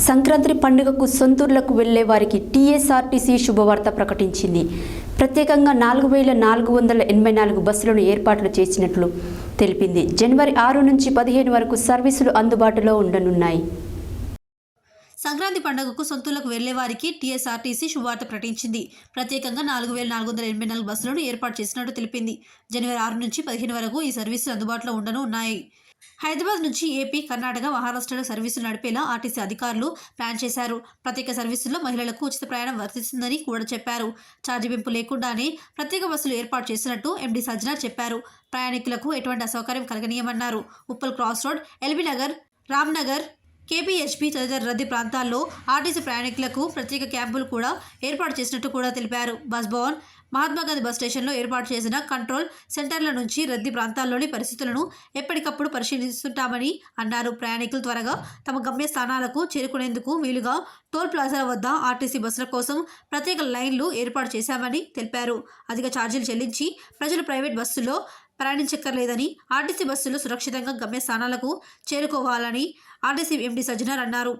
సంక్రాంతి పండుగకు సొంతూర్లకు వెళ్లే వారికి టీఎస్ఆర్టీసీ శుభవార్త ప్రకటించింది. ప్రత్యేకంగా 4484 బస్సులను ఏర్పాట్లు చేసినట్లు తెలిపింది. జనవరి 6 నుంచి 15 వరకు సర్వీసులు అందుబాటులో ఉండనున్నాయి. సంక్రాంతి పండుగకు సొంతూర్లకు వెళ్లే వారికి టీఎస్ఆర్టీసీ శుభవార్త ప్రకటించింది. ప్రత్యేకంగా 4484 బస్సులను ఏర్పాటు చేసినట్టు తెలిపింది. జనవరి 6 నుంచి 15 వరకు ఈ సర్వీసులు అందుబాటులో ఉండనున్నాయి. హైదరాబాద్ నుంచి ఏపీ, కర్ణాటక, మహారాష్ట్రలో సర్వీసులు నడిపేలా ఆర్టీసీ అధికారులు ప్లాన్ చేశారు. ప్రత్యేక సర్వీసుల్లో మహిళలకు ఉచిత ప్రయాణం వర్తిస్తుందని కూడా చెప్పారు. ఛార్జీ పెంపు లేకుండానే ప్రత్యేక బస్సులు ఏర్పాటు చేసినట్టు ఎండీ సజ్జనా చెప్పారు. ప్రయాణికులకు ఎటువంటి అసౌకర్యం కలగనీయమన్నారు. Uppal cross road, LB Nagar, Ramnagar, KPHB తదితర రద్దీ ప్రాంతాల్లో ఆర్టీసీ ప్రయాణికులకు ప్రత్యేక క్యాంపులు కూడా ఏర్పాటు చేసినట్టు కూడా తెలిపారు. బస్ భవన్, మహాత్మాగాంధీ బస్ స్టేషన్లో ఏర్పాటు చేసిన కంట్రోల్ సెంటర్ల నుంచి రద్దీ ప్రాంతాల్లోని పరిస్థితులను ఎప్పటికప్పుడు పరిశీలిస్తుంటామని అన్నారు. ప్రయాణికులు త్వరగా తమ గమ్య స్థానాలకు చేరుకునేందుకు వీలుగా టోల్ ప్లాజాల వద్ద ఆర్టీసీ బస్సుల కోసం ప్రత్యేక లైన్లు ఏర్పాటు చేశామని తెలిపారు. అధిక ఛార్జీలు చెల్లించి ప్రజలు ప్రైవేట్ బస్సుల్లో ప్రయాణించక్కర్లేదని, ఆర్టీసీ బస్సులు సురక్షితంగా గమ్య స్థానాలకు చేరుకోవాలని ఆర్టీసీ ఎండీ సజ్జనార్ అన్నారు.